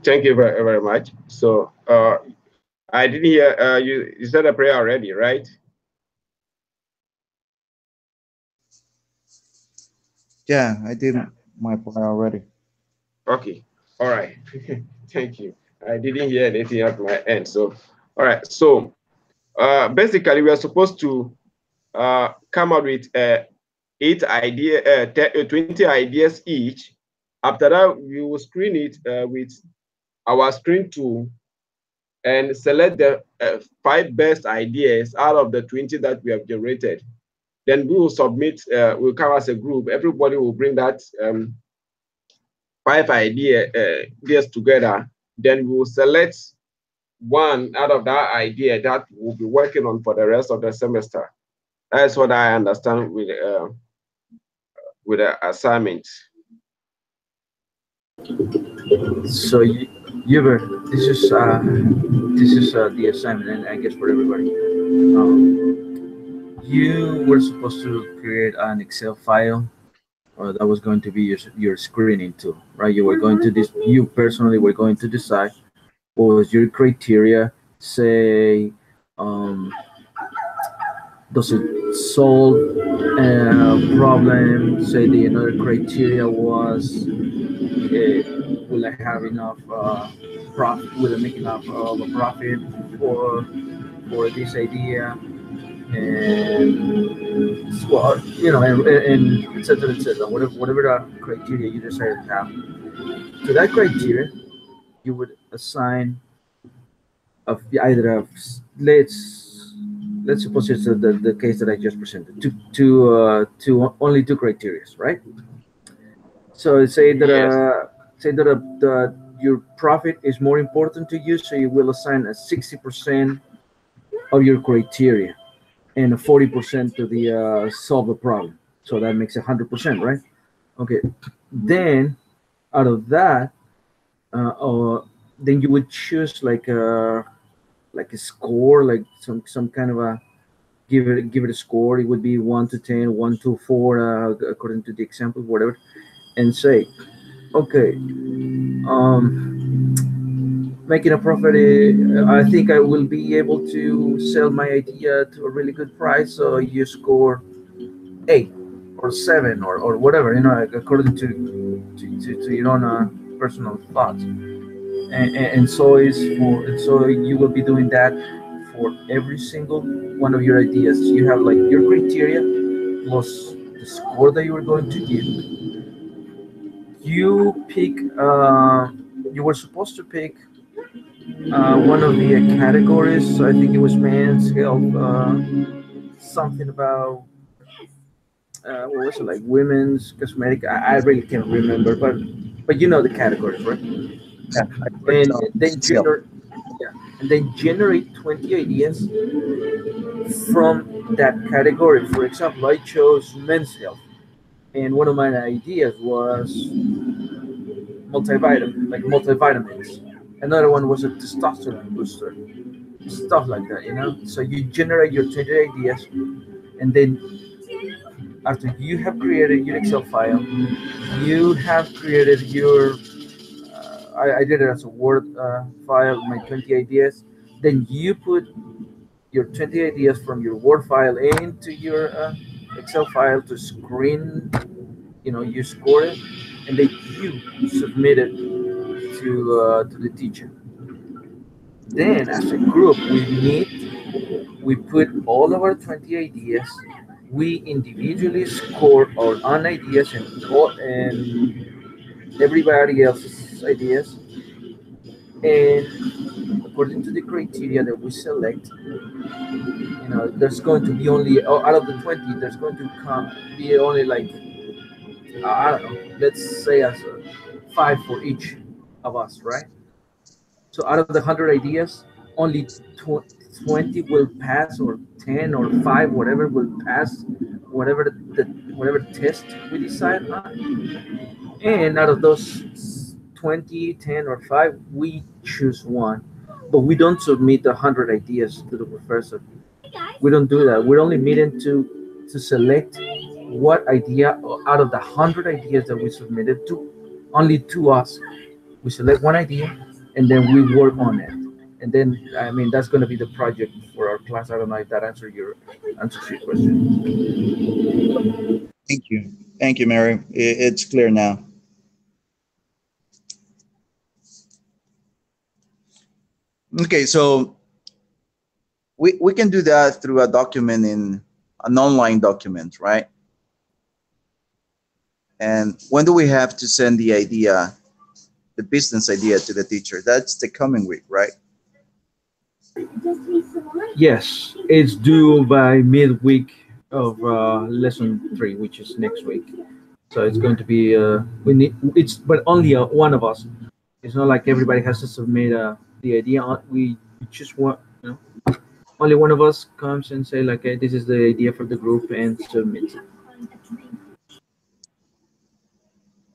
Thank you very, very much. So I didn't hear you said a prayer already, right? Yeah, I did my part already. Okay. All right. Thank you. I didn't hear anything at my end. So all right. So basically we are supposed to come up with 20 ideas each. After that, we will screen it with our screen tool and select the 5 best ideas out of the 20 that we have generated. Then we will submit, we'll come as a group. Everybody will bring that 5 ideas together. Then we will select one out of that idea that we'll be working on for the rest of the semester. That's what I understand with the assignment. So, Hubert, this is the assignment, and I guess for everybody. You were supposed to create an Excel file, or that was going to be your screening tool, right? You were going to this. You personally were going to decide what was your criteria. Say, um, does it solve a problem? Say the another criteria was, will I have enough profit? Will I make enough of a profit for this idea? And well, and et cetera, whatever the criteria you decided to have. To that criteria, you would assign of either of let's suppose it's the case that I just presented to only two criteria, right? So Yes. say that your profit is more important to you, so you will assign a 60% of your criteria and a 40% to the solve a problem. So that makes 100%, right? Okay. Then out of that, then you would choose like a score, like some kind of a give it a score. It would be 1 to 10, 1 to 4, according to the example, whatever, and say, okay, making a profit. I think I will be able to sell my idea to a really good price. So you score 8 or 7 or whatever, according to your own personal thoughts. And so is for and so you will be doing that for every single one of your ideas. You have like your criteria plus the score that you are going to give. You pick. You were supposed to pick one of the categories. I think it was men's health. Something about what was it, like women's cosmetic. I really can't remember, but you know the categories, right? Yeah, I already And know then skill. generate, yeah, and then generate 20 ideas from that category. For example, I chose men's health, and one of my ideas was multivitamins. Another one was a testosterone booster, stuff like that. So you generate your 20 ideas, and then after you have created your Excel file, you have created your I did it as a Word file, my 20 ideas. Then you put your 20 ideas from your Word file into your Excel file to screen. You score it, and then you submit it to the teacher. Then, as a group, we meet. We put all of our 20 ideas. We individually score our own ideas and everybody else's ideas. And according to the criteria that we select, there's going to be only out of the 20, there's going to be only like I don't know, let's say as 5 for each of us, right? So out of the 100 ideas, only 20 will pass, or 10 or 5, whatever will pass, whatever whatever test we decide on. And out of those 20, 10 or 5, we choose one. But we don't submit 100 ideas to the professor. We don't do that. We're only meeting to select what idea out of the 100 ideas that we submitted to only to us. We select one idea, and then we work on it. And then, I mean, that's going to be the project for our class. I don't know if that answers your question. Thank you, Mary. It's clear now. Okay, so we can do that through a document in an online document, right? And when do we have to send the idea, the business idea, to the teacher? That's the coming week, right? Yes, it's due by midweek of lesson 3, which is next week. So it's going to be we need it's but only one of us. It's not like everybody has to submit the idea. We just want, only one of us comes and say like, hey, this is the idea for the group, and submits it.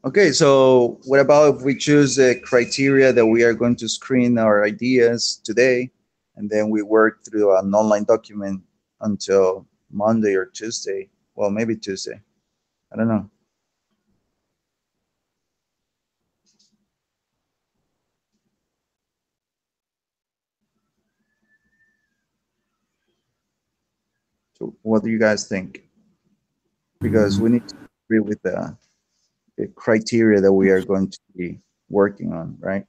Okay, so what about if we choose the criteria that we are going to screen our ideas today, and then we work through an online document until Monday or Tuesday? Well, maybe Tuesday. I don't know. So what do you guys think? Because we need to agree with the criteria that we are going to be working on, right?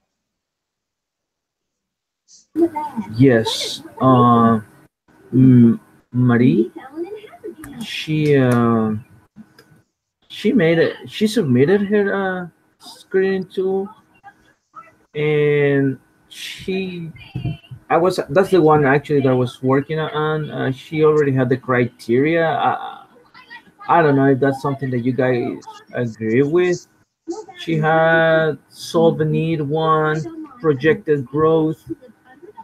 Yes. Marie, she she made it. She submitted her screening tool, and she I was that's the one actually that I was working on. She already had the criteria. I don't know if that's something that you guys agree with. She had solve a need one, projected growth,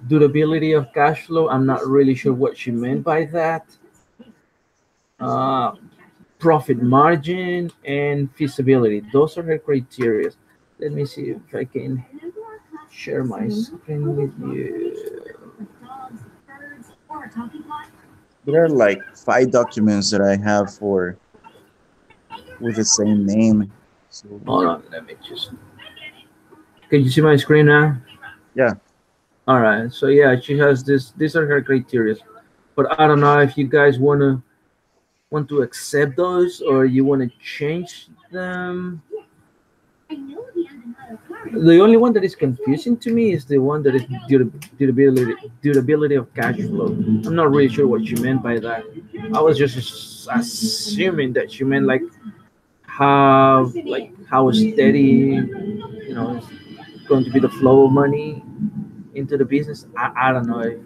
durability of cash flow. I'm not really sure what she meant by that. Uh, Profit margin and feasibility. Those are her criteria. Let me see if I can share my screen with you. There are like 5 documents that I have for with the same name. So Hold on, let me just. Can you see my screen now? yeah, All right. So yeah, she has this. These are her criteria, but I don't know if you guys want to accept those or you want to change them. The only one that is confusing to me is the one that is durability of cash flow. I'm not really sure what she meant by that. I was just assuming that she meant how steady, is going to be the flow of money into the business. I don't know.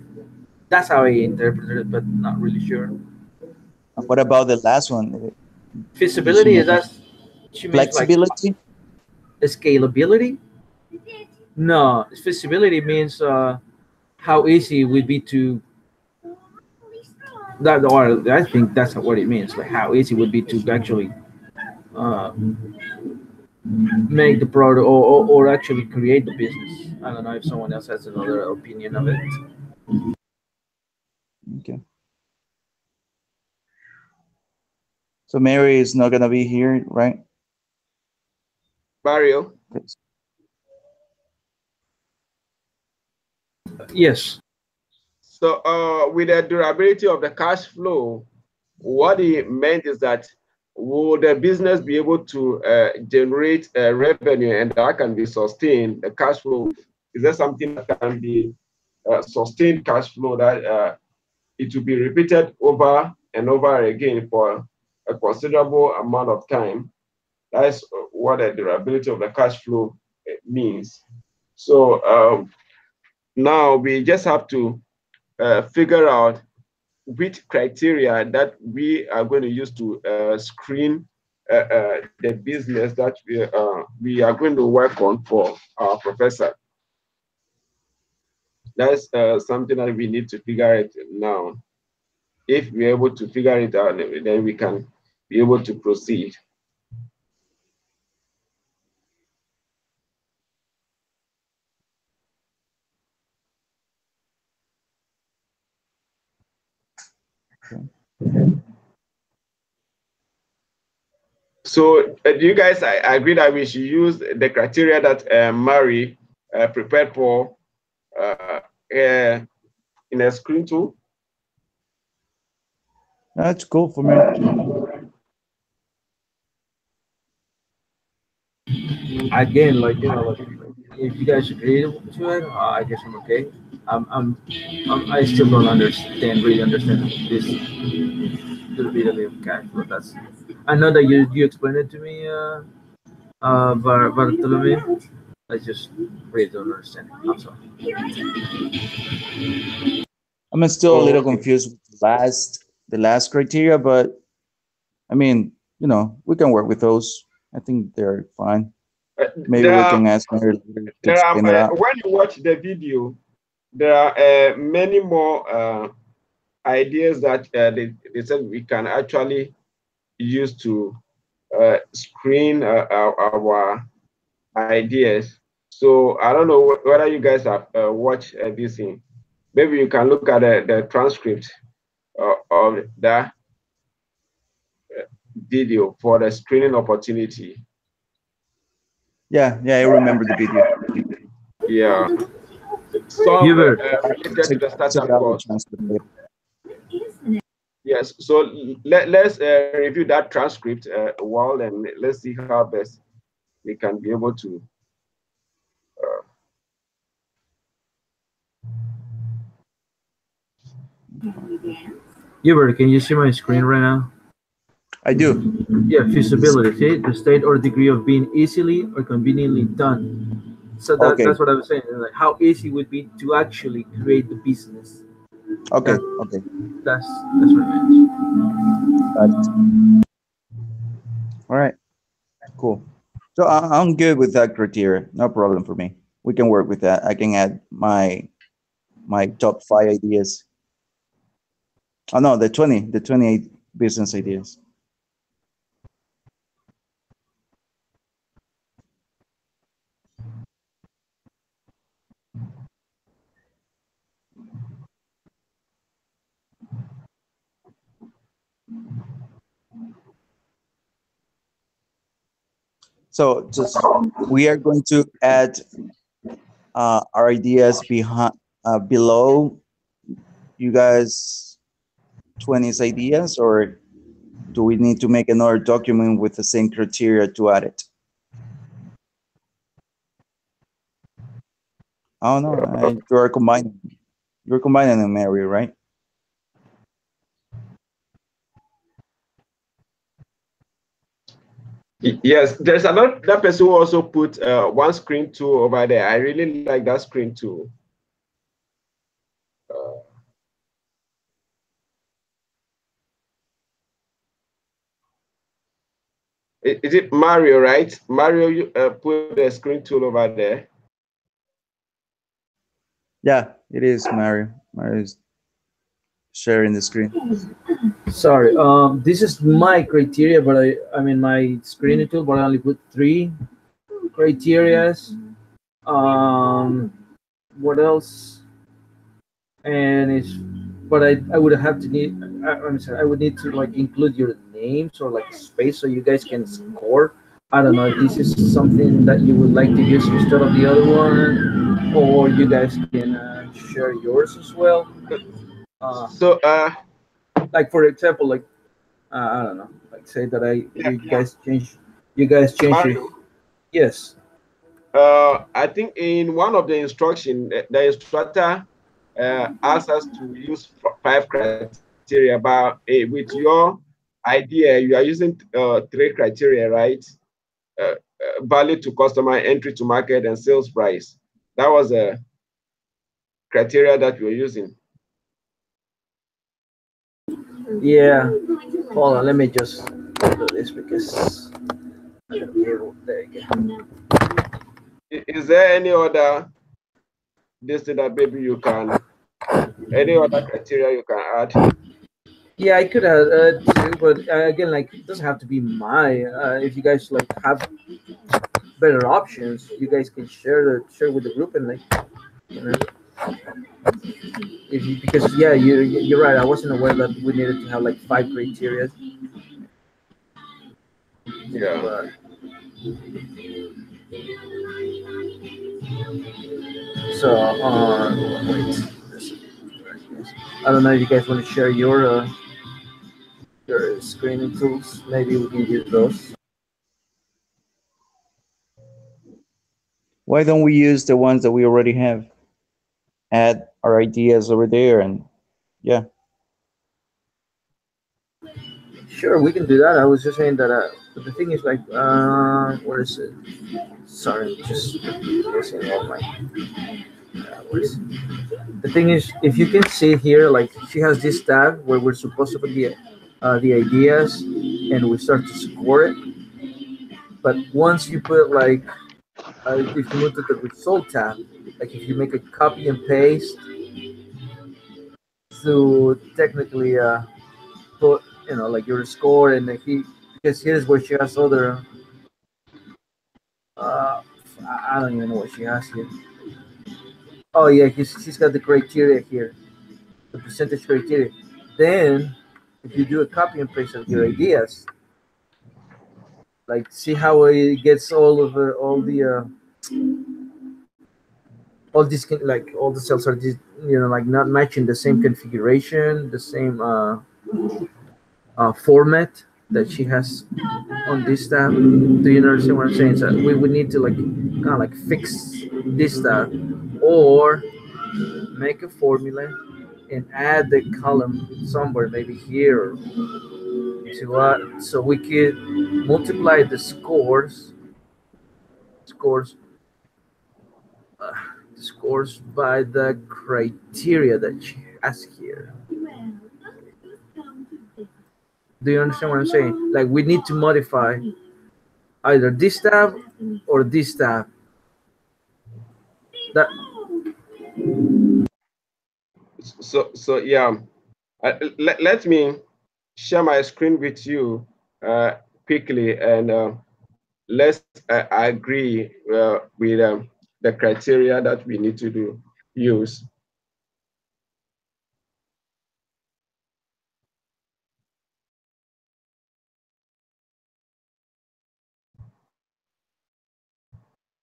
That's how I interpreted it, but not really sure. what about the last one? Did she Feasibility is mean that she means like flexibility? scalability. No, feasibility means how easy it would be to that. Or I think that's what it means. Like how easy it would be to actually uh, make the product or actually create the business. I don't know if someone else has another opinion of it. Okay. So Mary is not gonna be here, right? Mario. Yes. Yes. So with the durability of the cash flow, what he meant is that will the business be able to generate revenue and that can be sustained, the cash flow? Is there something that can be sustained cash flow that it will be repeated over and over again for a considerable amount of time? That's what the durability of the cash flow means. So now we just have to figure out which criteria that we are going to use to screen the business that we are going to work on for our professor. That's something that we need to figure it now. If we're able to figure it out, then we can be able to proceed. So do you guys agree that we should use the criteria that Mary prepared for uh, in a screen tool. That's cool for me. Again, like like if you guys agree to it, I guess I'm okay. I still don't really understand this little bit of the cash, but that's. I know that you explained it to me, Bartolome. I just really don't understand it. I'm sorry. I'm still a Oh, little okay. confused with the last criteria, but I mean, we can work with those. I think they're fine. Maybe There we are can ask Mary later to there are explain it out. when you watch the video, there are many more ideas that they said we can actually use to screen our ideas. So I don't know whether you guys have watched this thing. Maybe you can look at the transcript of that video for the screening opportunity. Yeah, I remember the video. Yeah, some Hubert, related to the Check startup out the course. transcript later. Yes, so let's review that transcript well, and let's see how best we can be able to. Uh, Hubert, can you see my screen right now? I do. Yeah, feasibility, see, the state or degree of being easily or conveniently done. So Okay, that's what I was saying. Like how easy would be to actually create the business. That okay. that's what it means. Got it. All right, cool. So I'm good with that criteria. No problem for me. We can work with that. I can add my top 5 ideas. Oh no, the 28 business ideas. So just we are going to add our ideas behind below you guys 20's ideas, or do we need to make another document with the same criteria to add it? Oh no, you're combining them, Mary, right? yes, there's another that person who also put one screen tool over there. I really like that screen tool. Uh, is it Mario, right? Mario, you put the screen tool over there. Yeah, it is Mario. Mario is sharing the screen. Sorry. This is my criteria, but I mean my screening tool, but I only put three criterias. Um, what else? And it's, but I would have to need. I'm sorry. I would need to like include your names or like space so you guys can score. I don't know if this is something that you would like to use instead of the other one, or you guys can share yours as well. Uh, So like for example, like I don't know, like say that yeah, yeah, you guys change your Mario. yes. I think in one of the instruction, the instructor asks us to use 5 criteria, but with your idea, you are using 3 criteria, right? Value to customer, entry to market, and sales price. That was a criteria that we were using. Yeah, hold on, let me just do this because I gotta be able. There you go. Is there any other this thing that maybe you can, any other criteria you can add? Yeah, I could add too, but again, like it doesn't have to be my. If you guys like have better options, you guys can share with the group and like you know if you because yeah you're right. I wasn't aware that we needed to have like 5 criteria, Yeah. but So, wait. I don't know if you guys want to share your screening tools. Maybe we can use those. Why don't we use the ones that we already have? Add our ideas over there, and yeah. Sure, we can do that. I was just saying that. But the thing is, like, what is it? Sorry, just missing all my. What is it? The thing is, if you can see here, like, she has this tab where we're supposed to put the ideas, and we start to score it. But once you put like, if you move to the result tab, like if you make a copy and paste to technically put, like your score, and because here's where she has other, uh, I don't even know what she has here. Oh yeah, she's got the criteria here, the percentage criteria. Then, if you do a copy and paste of your ideas, like see how it gets all these like all the cells are just, like not matching the same configuration, the same format that she has on this tab. Do you understand what I'm saying? So we would need to like kind of like fix this tab, or make a formula and add the column somewhere, maybe here, to what, so we could multiply the scores uh, scores by the criteria that she has here. Do you understand what I'm saying? Like we need to modify either this tab or this tab. That So yeah, let me share my screen with you quickly, and let's agree with the criteria that we need to use.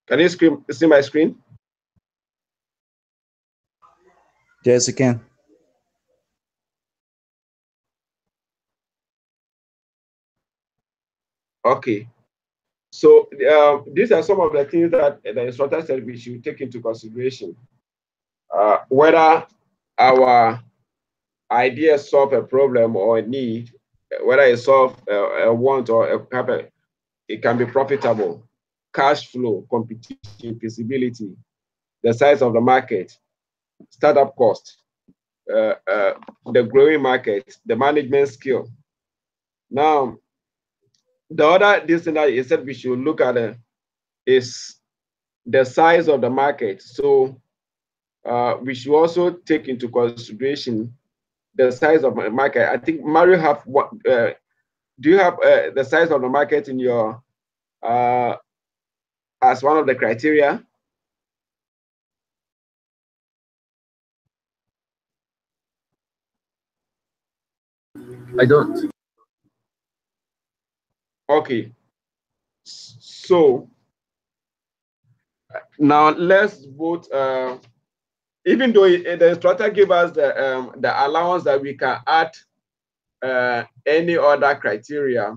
Can you see my screen? Yes, you can. Okay. So these are some of the things that the instructor said we should take into consideration. Whether our ideas solve a problem or a need, whether it solve a want or it can be profitable, cash flow, competition, feasibility, the size of the market, startup cost, uh, uh, the growing market, the management skill. Now, the other this thing that he said we should look at is the size of the market. So we should also take into consideration the size of the market. I think Mario have what? Do you have the size of the market in your as one of the criteria? I don't. Okay. So now let's vote. Even though the instructor gave us the allowance that we can add any other criteria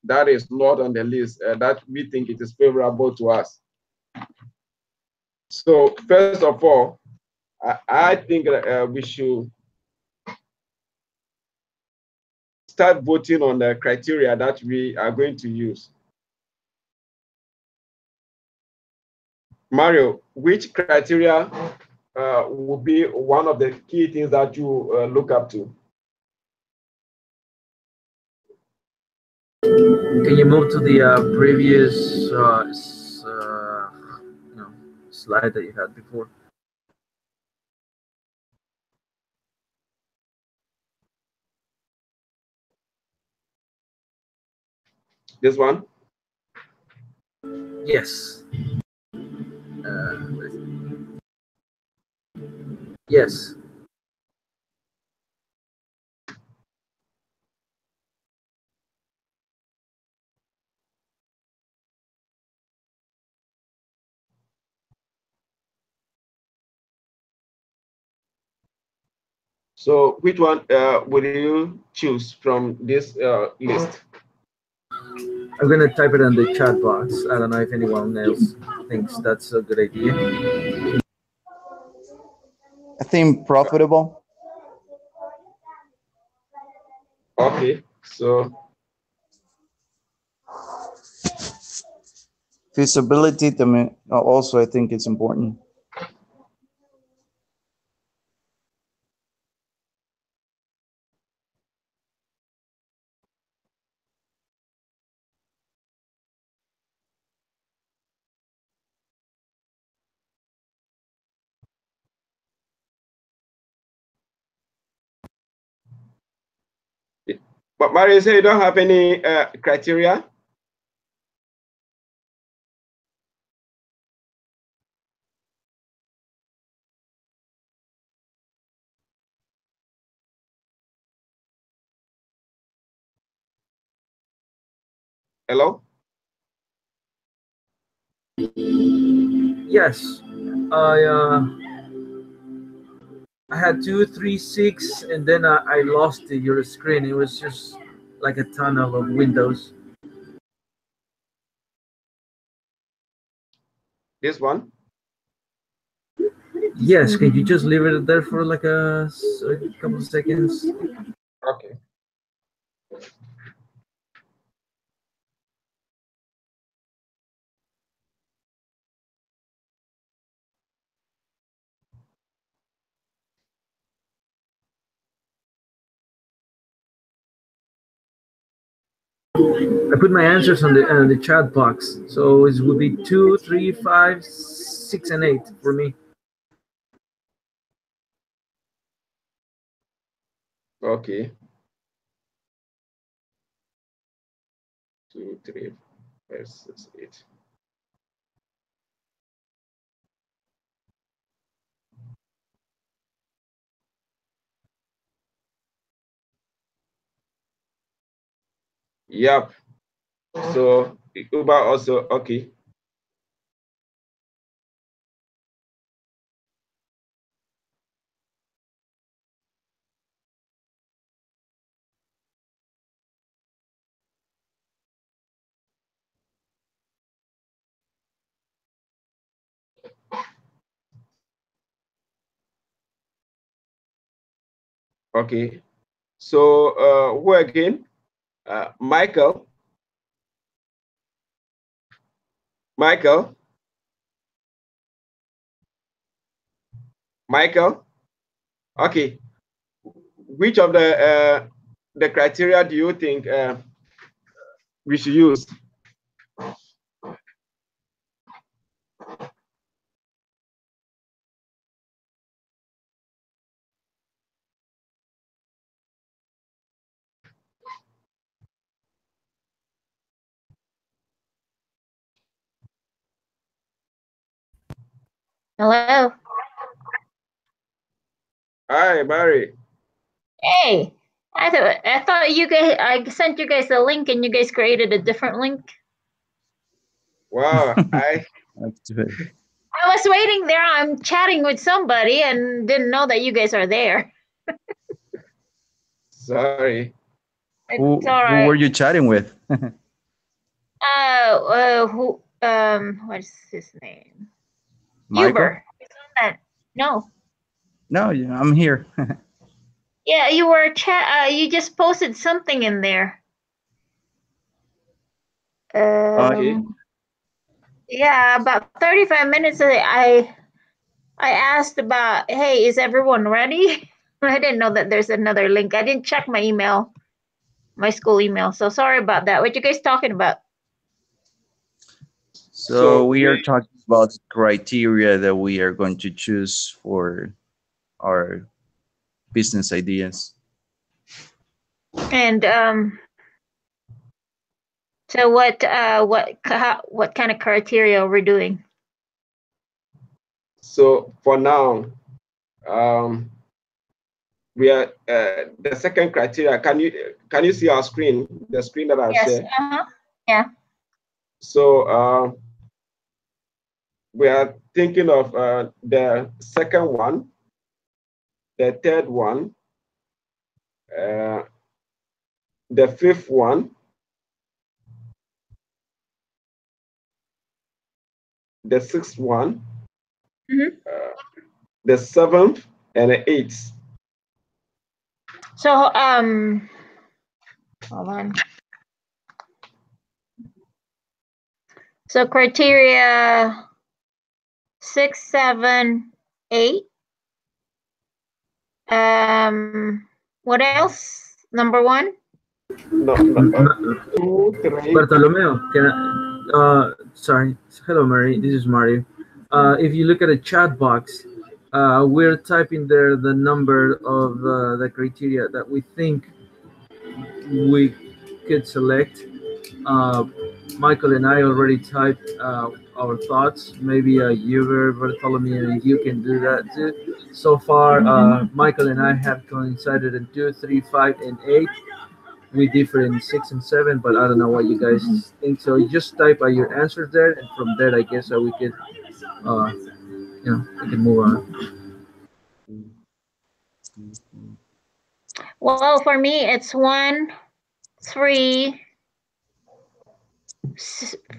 that is not on the list that we think it is favorable to us. So first of all, I think we should start voting on the criteria that we are going to use. Mario, which criteria will be one of the key things that you look up to? Can you move to the previous you know, slide that you had before? This one? Yes. Yes. So which one will you choose from this list? I'm gonna type it in the chat box. I don't know if anyone else thinks that's a good idea. I think profitable. Okay, so Feasibility to me also I think it's important. but Mario, say you don't have any criteria. Hello? Yes, I I had 236, and then I lost your screen. It was just like a tunnel of windows. This one? Yes, can you just leave it there for like a couple of seconds? Okay. I put my answers on the chat box, so it would be 2, 3, 5, 6, and 8 for me. Okay. 2, 3, 5, 6, 8. Yep. So Uber also okay. Okay. So who again? Michael. Michael. Michael. Okay. Which of the criteria do you think we should use? Hello. Hi, Barry. Hey. I thought you guys I sent you guys a link and you guys created a different link. Wow. That's good. I was waiting there. I'm chatting with somebody and didn't know that you guys are there. Sorry. It's Who all were right. you chatting with? What's his name? Michael? Uber. It's on that. No. No, yeah, I'm here. Yeah, you were you just posted something in there. Okay. Yeah, about 35 minutes I asked about, hey, is everyone ready? I didn't know that there's another link. I didn't check my email, my school email. So sorry about that. What you guys talking about? So So we are we talking about criteria that we are going to choose for our business ideas. And so what kind of criteria we're doing? so for now, um, we are the second criteria. Can you see our screen? The screen that I've Yes. shared. Yeah. So we are thinking of the second one, the third one, Uh, the fifth one, the sixth one, Mhm. the seventh, and the eighth. So hold on. So criteria 6, 7, 8. What else? Number 1. No, no, 2, 3. Bartolomeo, sorry. Hello, Mary. This is Mario. If you look at a chat box, we're typing there the number of the criteria that we think we could select. Uh, Michael and I already typed our thoughts. Maybe you, Bartholomew, you can do that too. So far, Michael and I have coincided in 2, 3, 5, and 8. We differ in 6 and 7, but I don't know what you guys think. So you just type your answers there, and from there, I guess we could, we can move on. Well, for me, it's 1, 3,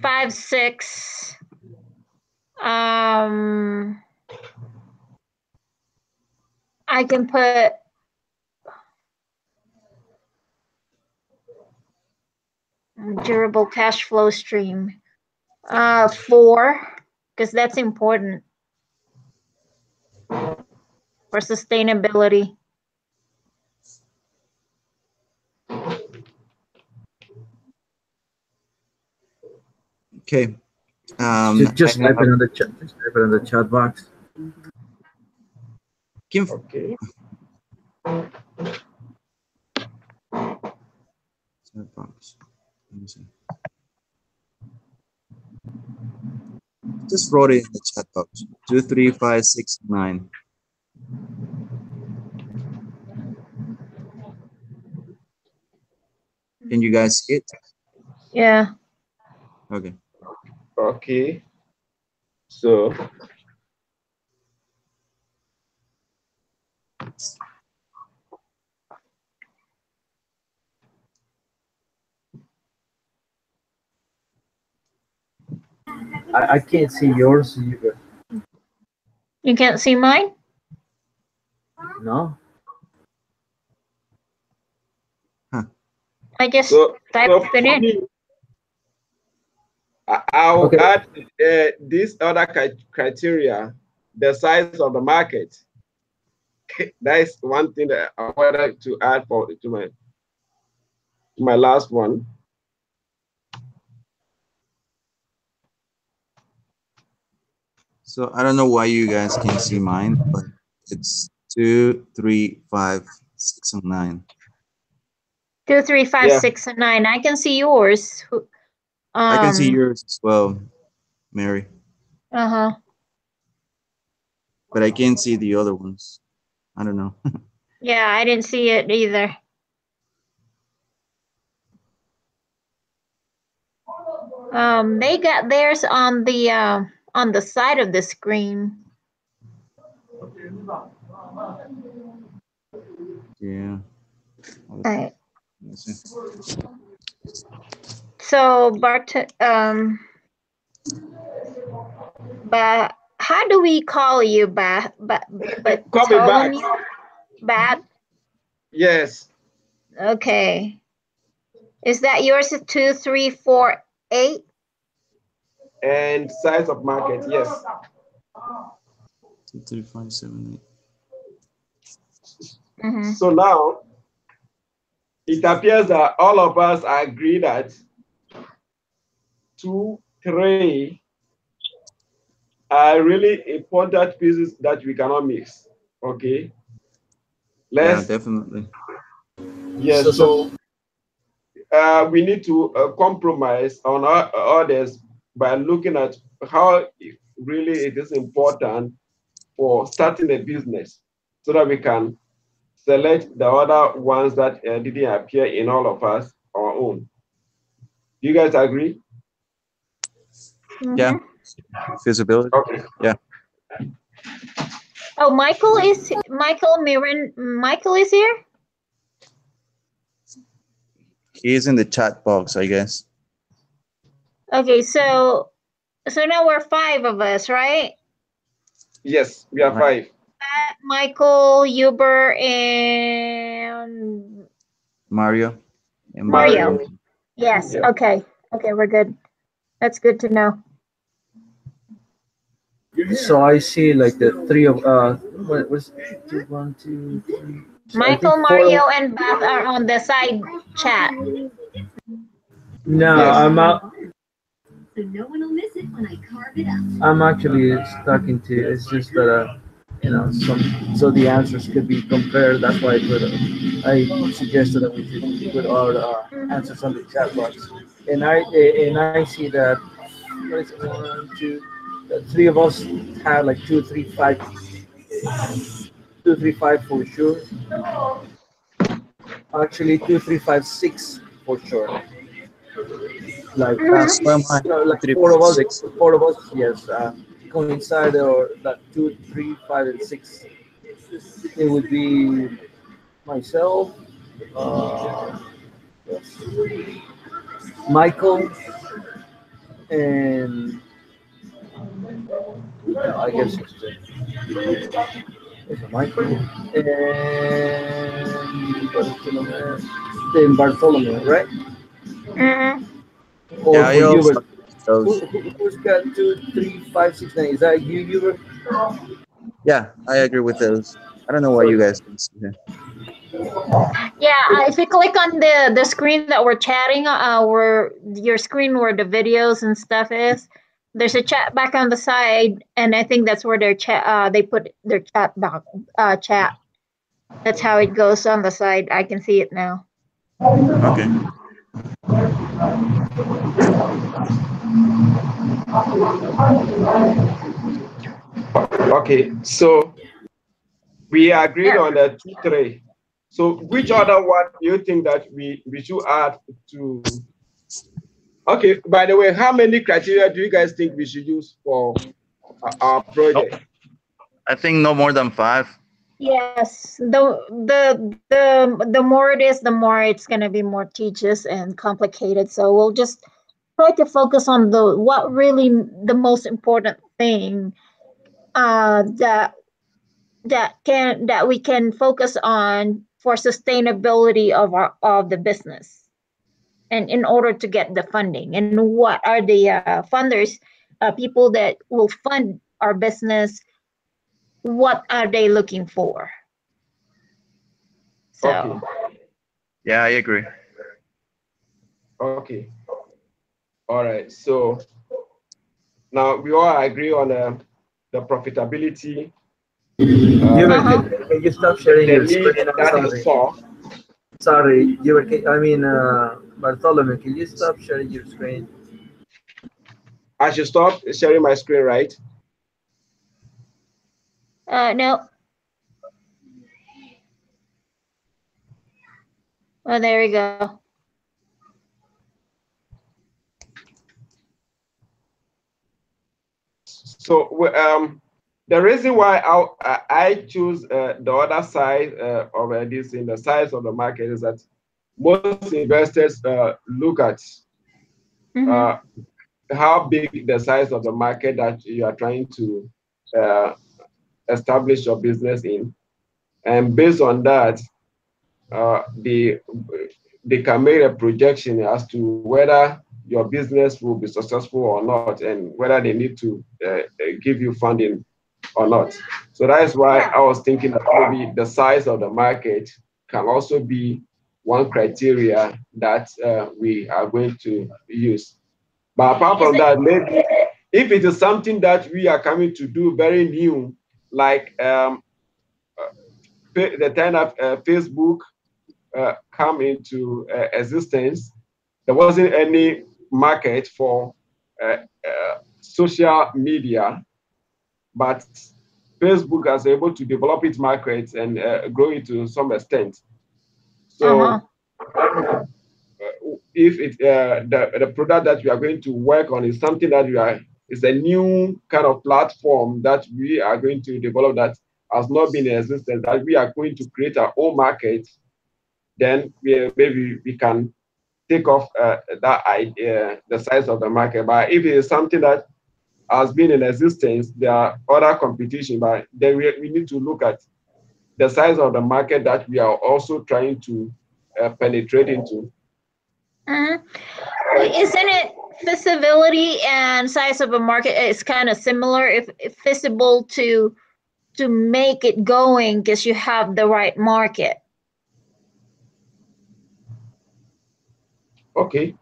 5, 6. I can put durable cash flow stream. 4, because that's important for sustainability. Okay. Just I type it have on the chat. Just type it on the chat box. Okay. chat box. Let me see. Just wrote it in the chat box. 2, 3, 5, 6, 9. Can you guys see it? Yeah. Okay. Okay. So I can't see yours either. You can't see mine? No. Huh. I just so typed so it for in. me, I'll Okay. add this other criteria, the size of the market. That is one thing that I wanted to add to my last one. So I don't know why you guys can see mine, but it's 2, 3, 5, 6, and 9. 2, 3, 5, Yeah. 6, and 9. I can see yours. I can see yours as well, Mary, Uh-huh. but I can't see the other ones. I don't know. Yeah, I didn't see it either. They got theirs on the side of the screen. Yeah. Right. Let's see. So but how do we call you, but Call me back. Bartholomew? Bat? Yes. Okay. Is that yours? 2, 3, 4, 8? And size of market, yes. 2, 3, 5, 7, 8. Mm-hmm. So now it appears that all of us agree that 2, 3 are really important pieces that we cannot mix. Okay. Yeah, Let's. definitely. Yes. So we need to compromise on others by looking at how really it is important for starting a business, so that we can select the other ones that didn't appear in all of us our own. Do you guys agree? Mm-hmm. Yeah. Feasibility. Okay. Yeah. Oh, Michael is here? He's in the chat box, I guess. Okay, so now we're 5 of us, right? Yes, we are Right. 5. Michael, Huber, and Mario and Mario. Mario. Mario. Yes. Yeah. Okay. Okay, we're good. That's good to know. So I see like the three of what was two, one, two, three. So I think Michael, four. Mario, and Beth are on the side chat. No, Yes. I'm out. So no one will miss it when I carve it up. I'm actually stuck into. It's just that some so the answers could be compared. That's why I suggested that we should put our answers on the chat box. And I see that what is it, one, two, the three of us had like 2, 3, 5, 2, 3, 5 for sure. Actually, 2, 3, 5, 6 for sure. Like Mhm. So am I. like Three, four five, of us, six. yes, coincide or like 2, 3, 5, and 6. It would be myself, uh, yes, Michael, and I guess it's Michael and Bartholomew, then Bartholomew, right? Mhm. Or Yeah, I for you, also but agree with those. who's got 2, 3, 5, 6, 9? Is that you? Yeah, I agree with those. I don't know why So you guys can see that. Yeah, if you click on the screen that we're chatting, where your screen where the videos and stuff is, there's a chat back on the side, and I think that's where their chat. They put their chat back. Chat. That's how it goes on the side. I can see it now. Okay. Okay. So we agreed Yeah. on the 2, 3. So which other one do you think that we should add to? Okay. By the way, how many criteria do you guys think we should use for our Oh, project? I think no more than 5. Yes. The more it is, the more it's gonna be more tedious and complicated. So we'll just try to focus on the what really the most important thing that that we can focus on for sustainability of the business and in order to get the funding and what are the funders people that will fund our business, what are they looking for. Okay. So Yeah, I agree. Okay. All right. So now we all agree on the profitability, you uh, uh-huh. can you stop sharing the your need screen? I'm that is sorry. solved. Sorry, you were. I mean, Bartholomew, can you stop sharing your screen? I should stop sharing my screen, right? No. Oh, there we go. So the reason why I choose the other side of this in the size of the market is that most investors look at Mm-hmm. uh, how big the size of the market that you are trying to uh, establish your business in, and based on that, they can make a projection as to whether your business will be successful or not, and whether they need to give you funding or not. So that is why Yeah. I was thinking that maybe the size of the market can also be one criteria that we are going to use. But apart Is from it that, maybe if it is something that we are coming to do very new, like the time of Facebook come into existence, there wasn't any market for social media, but Facebook has able to develop its market and grow it to some extent. uh-huh. So if the product that we are going to work on is something that we are is a new kind of platform that we are going to develop that has not been in existence, that we are going to create our own market, then maybe we can take off that idea, the size of the market. But if it is something that has been in existence, there are other competition, but then we need to look at the size of the market that we are also trying to penetrate into. Mhm. Isn't it feasibility and size of a market is kind of similar? If feasible to make it going because you have the right market. Okay.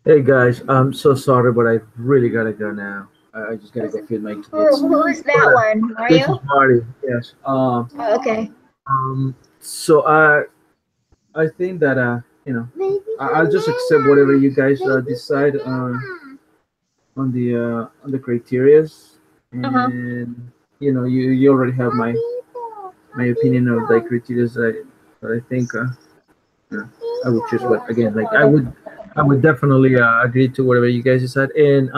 Hey guys, I'm so sorry, but I really gotta go now. I just gotta go feed my kids. Who is But that one? this is Mario? Marty. Yes. Oh, okay. So I think that I'll just accept whatever you guys decide on the criterias, Uh-huh. and you already have my opinion of the criterias that I think uh, I would choose. But again, like I would definitely agree to whatever you guys decide. And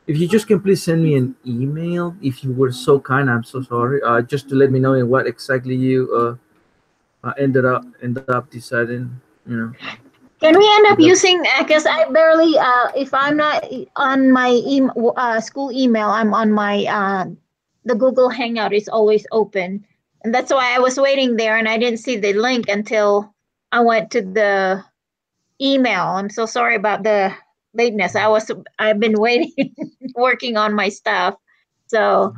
if you just can please send me an email, if you were so kind. I'm so sorry. Just to let me know in what exactly you ended up deciding. You know, Can we end up without. using because I barely if I'm not on my school email, I'm on my the Google Hangout is always open. And that's why I was waiting there and I didn't see the link until I went to the email. I'm so sorry about the lateness. I've been waiting working on my stuff. So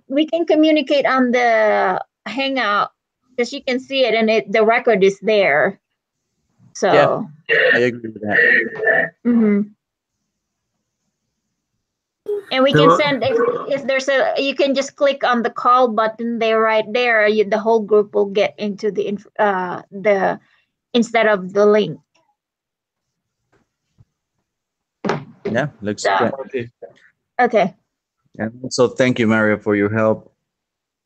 we can communicate on the Hangout because you can see it and the record is there. Yeah, So I agree with that. mhm. And we can So, send if there's a you can just click on the call button there right there. The whole group will get into the instead of the link. Yeah, looks So good. Okay. okay. And also, thank you, Mario, for your help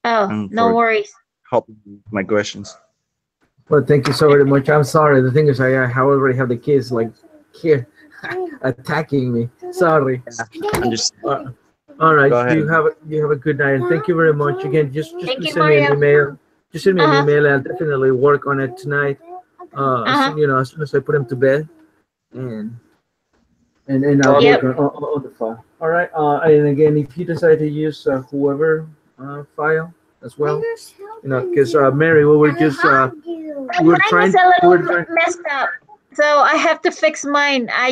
Oh, and no for worries. helping with my questions. well, thank you so very much. I'm sorry. The thing is, I already have the kids like here attacking me. Sorry. Understand. Uh, all right. Go ahead. You have a good night, and thank you very much again. Just Thank please you, send me an Mario. email. Just send me an Uh huh. email. I'll definitely work on it tonight. Uh huh. As soon as I put him to bed, and and I'll Okay. work Yep. on the file. All right. And again, if you decide to use whoever file as well, because Mary, we were just My we were mine is trying a we little were trying. messed up, so I have to fix mine. I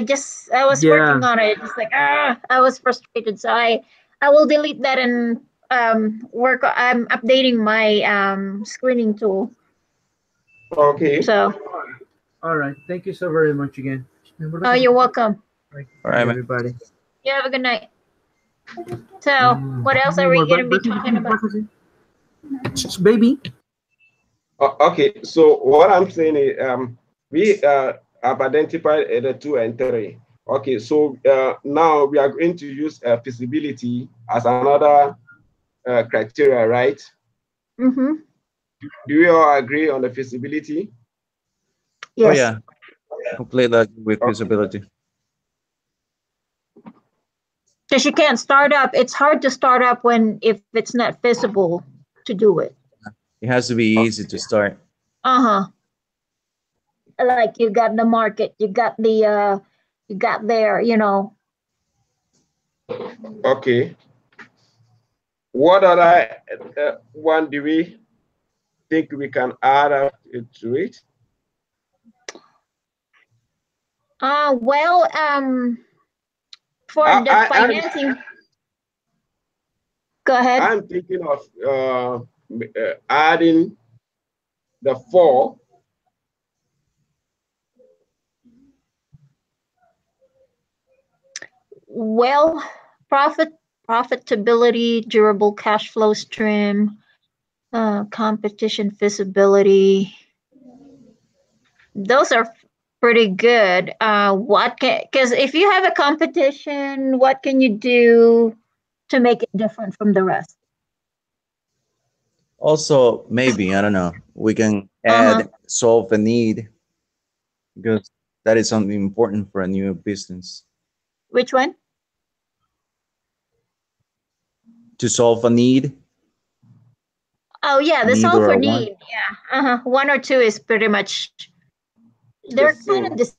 was Yeah. working on it. It's like I was frustrated, so I will delete that and work. I'm updating my screening tool. Okay. So All right. Thank you so very much again. oh, you're welcome. Right. All Bye, right, man. everybody. You have a good night. So what else are we gonna be talking about? Baby. Okay. So what I'm saying is, we have identified the two and three. Okay. So now we are going to use feasibility as another criteria, right? Mm-hmm. Do we all agree on the feasibility? Oh Yes. yeah, completely agree with Okay. usability. Because you can't start up. It's hard to start up when if it's not feasible to do it. It has to be easy to start. Uh huh. Like you got the market, you got there. Okay. What other one do we think we can add up to it? Well, for the I, I'm financing, go ahead. I'm thinking of adding the four. Well, profitability, durable cash flow stream, competition feasibility. Those are pretty good. What can because if you have a competition, what can you do to make it different from the rest? Also, maybe I don't know. We can Uh huh. add solve a need because that is something important for a new business. Which one? To solve a need, Oh yeah, the need solve or for a want. need. Yeah. Uh huh. One or two is pretty much The They're kind of same. the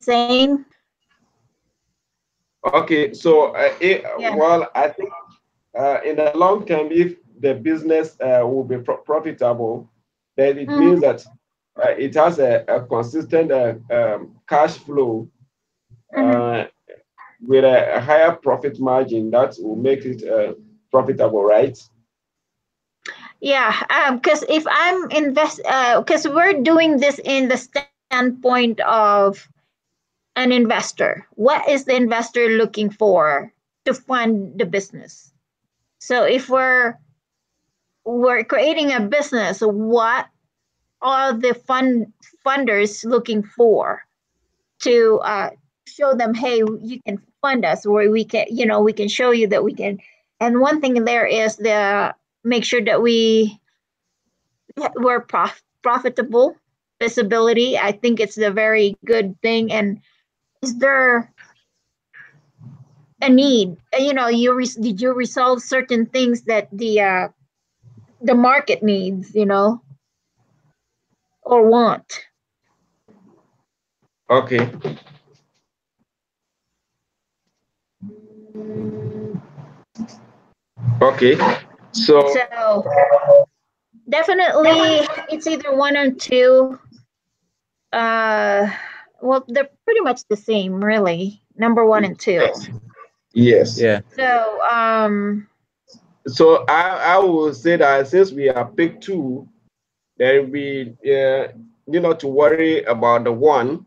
same. Okay, so Yeah. well, I think in the long term, if the business will be profitable, then it means Mm-hmm. that it has a consistent cash flow Mm-hmm. uh, with a higher profit margin that will make it profitable, right? Yeah. Because if I'm because we're doing this in the standpoint of an investor. What is the investor looking for to fund the business? So if we're creating a business, what are the funders looking for to show them, hey, you can fund us, or we can, we can show you that we can. And one thing there is the make sure that we're profitable, visibility. I think it's a very good thing. And is there a need? Did you resolve certain things that the market needs, or want? Okay. Okay. So So definitely, it's either one or two. Uh, well, they're pretty much the same, really. Number one and two. yes, yes. Yeah. So, So I will say that since we are pick two, then we need not to worry about the one.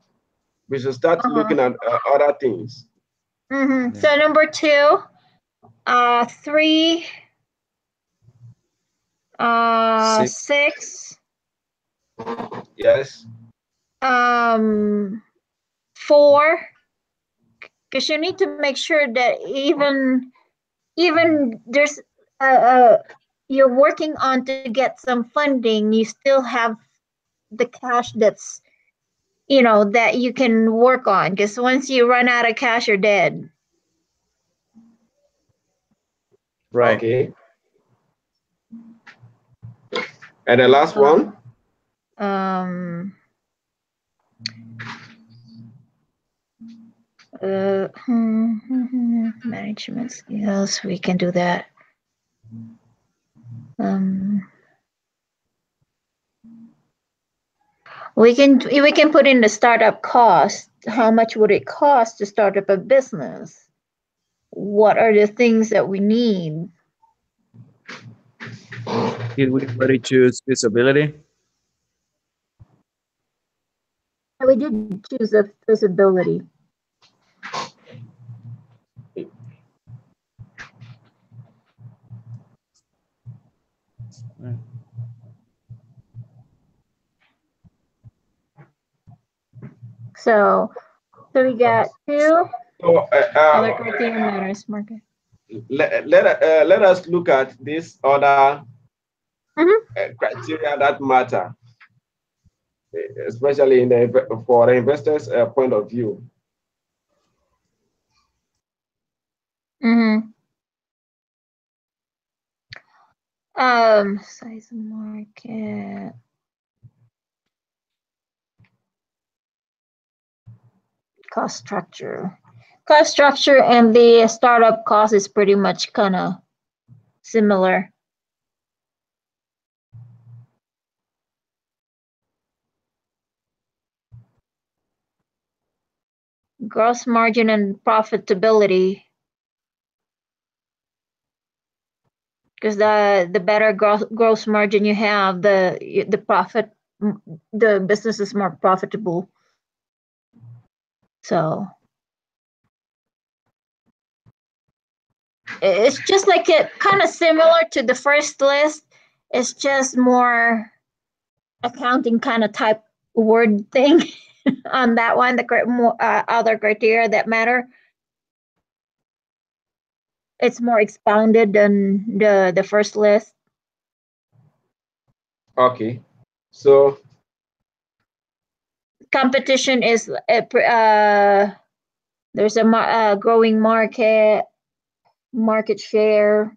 We should start uh-huh. looking at other things. Yeah. So number two, three, Six. six, Yes. um, four, because you need to make sure that even there's you're working on to get some funding, you still have the cash that's that you can work on, because once you run out of cash, you're dead. Right. Okay. And the last one. Um, management skills, we can do that. Um, we can put in the startup cost. How much would it cost to start up a business? What are the things that we need? Did we already choose visibility? We did choose a visibility. Right. So we got two So other criteria matters market. let us look at this other Mm-hmm. criteria that matter, especially for the investors' point of view. Mm-hmm. Size of market, cost structure. Cost structure and the startup cost is pretty much kind of similar. Gross margin and profitability, because the better gross margin you have, the profit, the business is more profitable. So it's just like it kind of similar to the first list. It's just more accounting kind of type word thing on that one. The more other criteria that matter, it's more expounded than the first list. Okay. So Competition is there's a growing market share.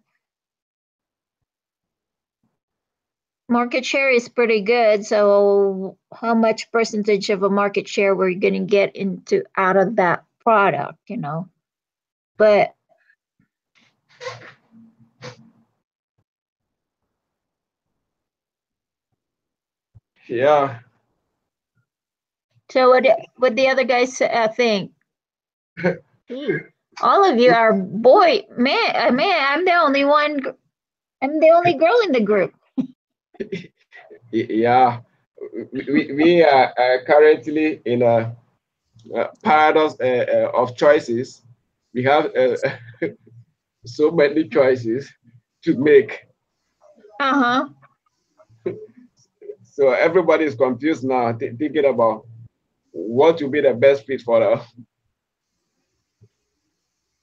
market share is pretty good. So how much percentage of a market share we're gonna get into out of that product, you know? But Yeah. so what the other guys think? Ooh, all of you are boy, man, man. I'm the only one. I'm the only girl in the group. Yeah. We are currently in a paradox of choices. We have so many choices to make. Uh-huh. So everybody is confused now, thinking about what will be the best fit for us.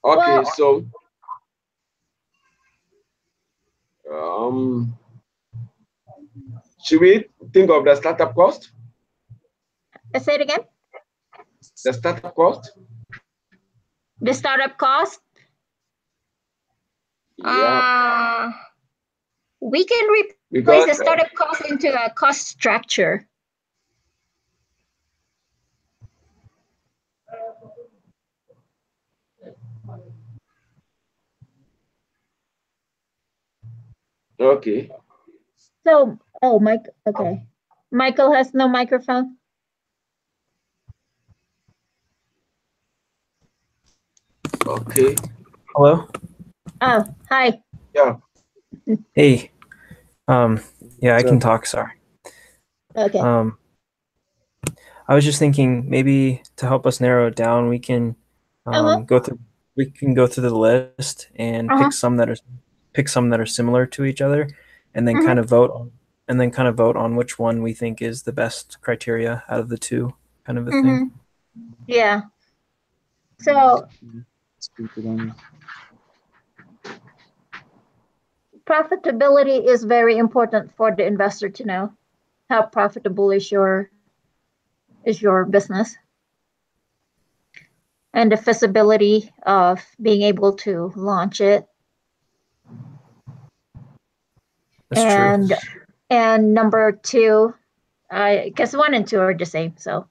Okay, Well, so um, should we think of the startup cost? say it again. The startup cost? The startup cost. Yeah, We can replace the because startup cost into a cost structure. okay, So, oh, Mike. Okay, Michael has no microphone. okay, Hello? Oh, hi. yeah, Hey. Yeah, I can So talk, sorry. Okay. I was just thinking maybe to help us narrow it down, we can Uh-huh. go through the list and Uh-huh. pick some that are similar to each other and then Mhm. kind of vote on which one we think is the best criteria out of the two, kind of a thing. Mhm. Yeah. So let's keep it on. profitability is very important for the investor to know how profitable is your business, and the feasibility of being able to launch it. That's true. And number two, I guess one and two are the same. So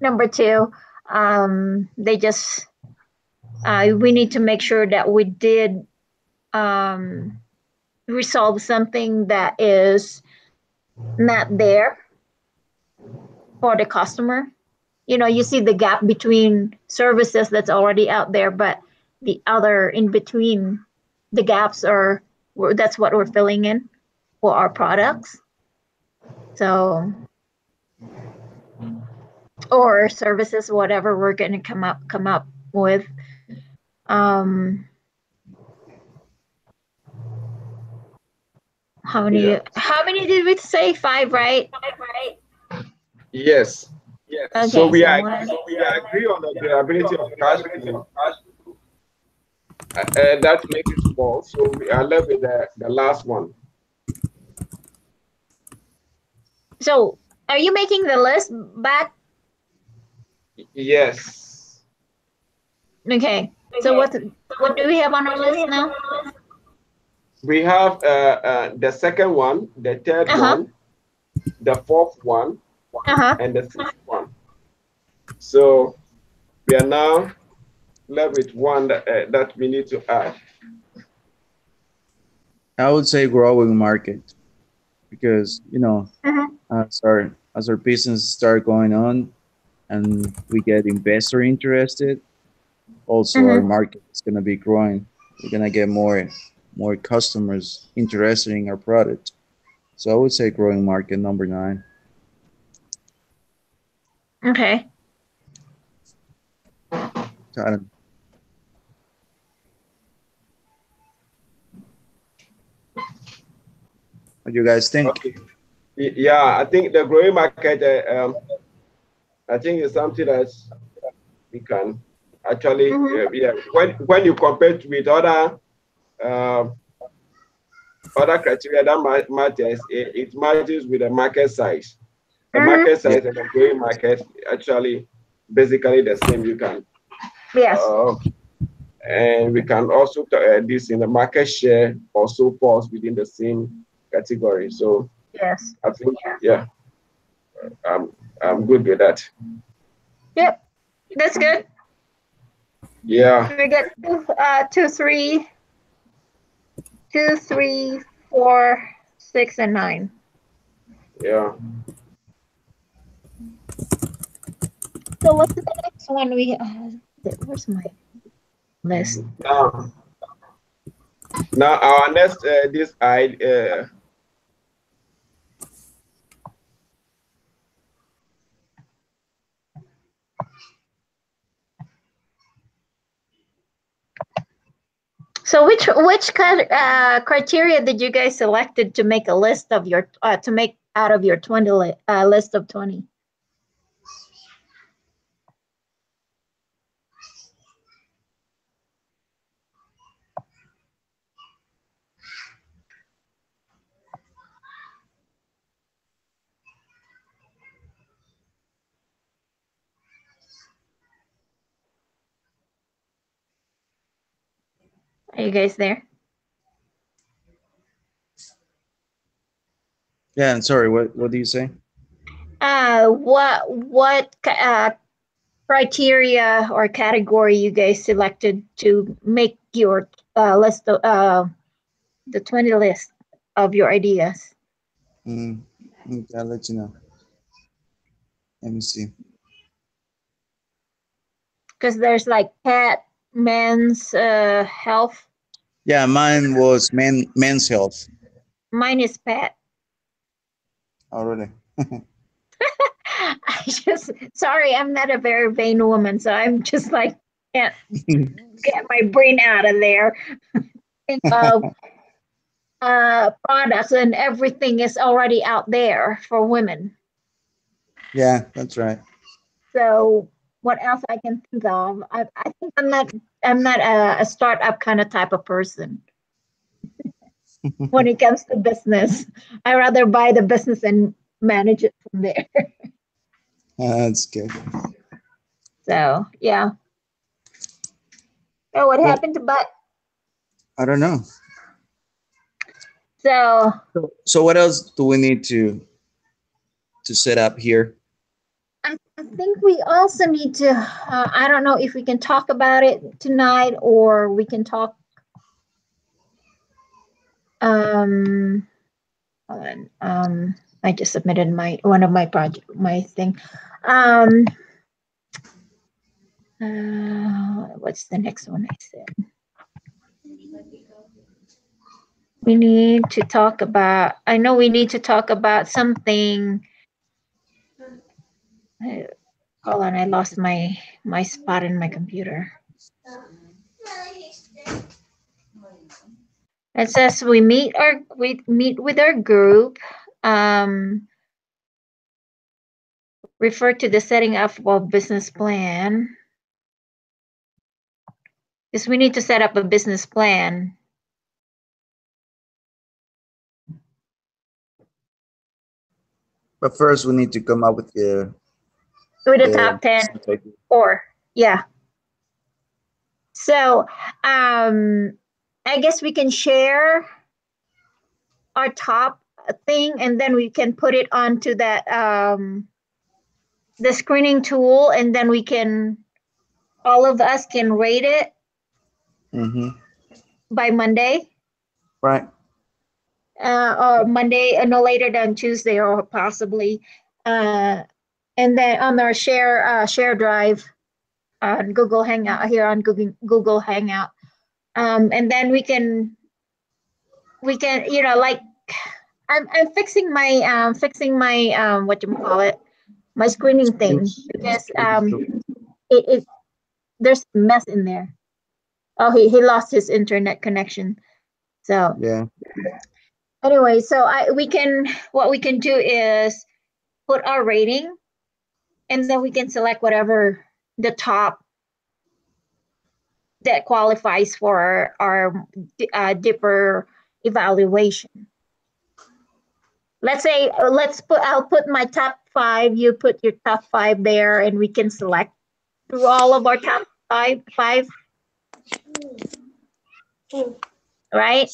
number two, they just we need to make sure that we did resolve something that is not there for the customer. You know, you see the gap between services that's already out there, but the other in between the gaps are that's what we're filling in for our products. So, or services, whatever we're going to come up with. Um, yeah. how many did we say? Five, right? Yes. So Okay, so one. we agree on the availability of cash flow, that makes it four. So we are left with the last one. So, are you making the list back? Yes. Okay. So what do we have on our list now? We have the second one, the third Uh-huh. one, the fourth one, Uh-huh. and the sixth one. So we are now left with one that we need to add. I would say growing market because Uh-huh. as our business start going on and we get investor interested, also our Uh-huh. market is gonna be growing. We're gonna get more customers interested in our product. So I would say growing market number 9. Okay. Adam, what do you guys think? Okay. Yeah, I think the growing market, I think is something that we can actually, Uh-huh. yeah. When you compare it with uh, other criteria that matters, it matches with the market size. The Uh-huh. market Yeah, size and the growing market actually basically the same. You can, Yes. uh, and we can also this in the market share also falls within the same category. So Yes. I think, yeah, I'm good with that. Yep. That's good. Yeah, We get two, three, 4, 6, and 9. yeah. So what's the next one we? Where's my list? Now our next this I So which criteria did you guys selected to make a list of your to make out of your 20 list of 20? Are you guys there? Yeah, I'm sorry. What do you say? What criteria or category you guys selected to make your list of the 20 list of your ideas? Okay, I'll let you know. Let me see. Because there's like pet, men's health. Yeah, mine was men's health. Mine is pet. Already. I just sorry, I'm not a very vain woman, so I'm just like can't get my brain out of there. Think of products and everything is already out there for women. Yeah, that's right. So what else I can think of? I think I'm not a startup kind of type of person when it comes to business. I rather buy the business and manage it from there. That's good. So yeah. Oh, what Well, happened to Butt? I don't know. So So what else do we need to set up here? I think we also need to. I don't know if we can talk about it tonight or we can talk. Hold on. I just submitted one of my my thing. Um, what's the next one I said? We need to talk about. I know we need to talk about something. Hold on, I lost my spot in my computer. It says we meet with our group. Refer to the setting up of business plan. Because we need to set up a business plan. But first, we need to come up with The top 10 or yeah. So I guess we can share our top thing and then we can put it onto that the screening tool and then we can all of us can rate it by Monday. Right. Or Monday, no later than Tuesday, or possibly, and then on our share drive on Google Hangout here on Google Hangout, and then we can like I'm fixing my what you call it, my screening thing because it there's a mess in there. Oh, he lost his internet connection, so Yeah. anyway, so what we can do is put our rating and then we can select whatever the top that qualifies for our dipper evaluation. Let's say I'll put my top 5, you put your top 5 there and we can select through all of our top five, right?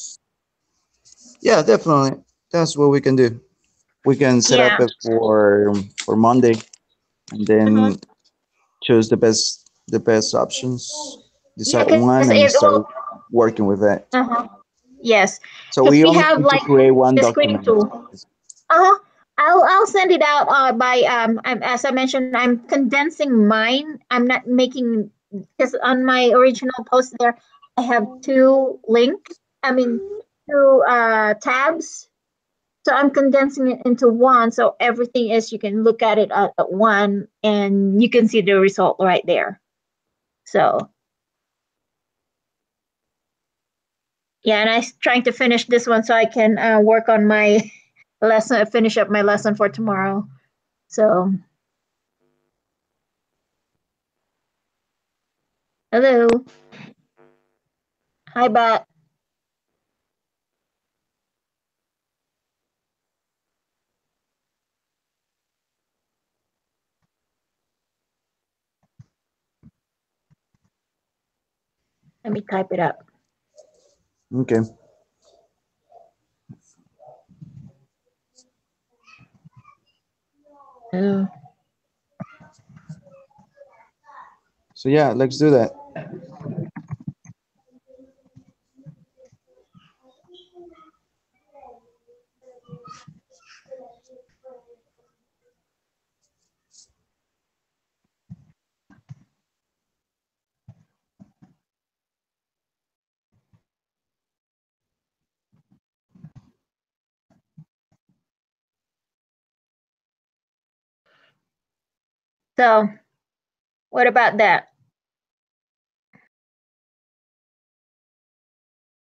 Yeah, definitely. That's what we can do. We can set up Yeah. it for Monday, and Uh-huh. then choose the best options, Yeah, decide because one, it and will. start working with that. Uh-huh. Yes, So because we we only have need to like create one the screening document. tool. Uh-huh. I'll send it out by as I mentioned, I'm condensing mine. I'm not making, because on my original post there I have two link. I mean two tabs. So I'm condensing it into one, so everything is, you can look at it at one and you can see the result right there. So yeah, and I'm trying to finish this one so I can work on my lesson, finish up my lesson for tomorrow. So hello, hi, Bat. Let me type it up. Okay. Oh. So yeah, let's do that. So what about that?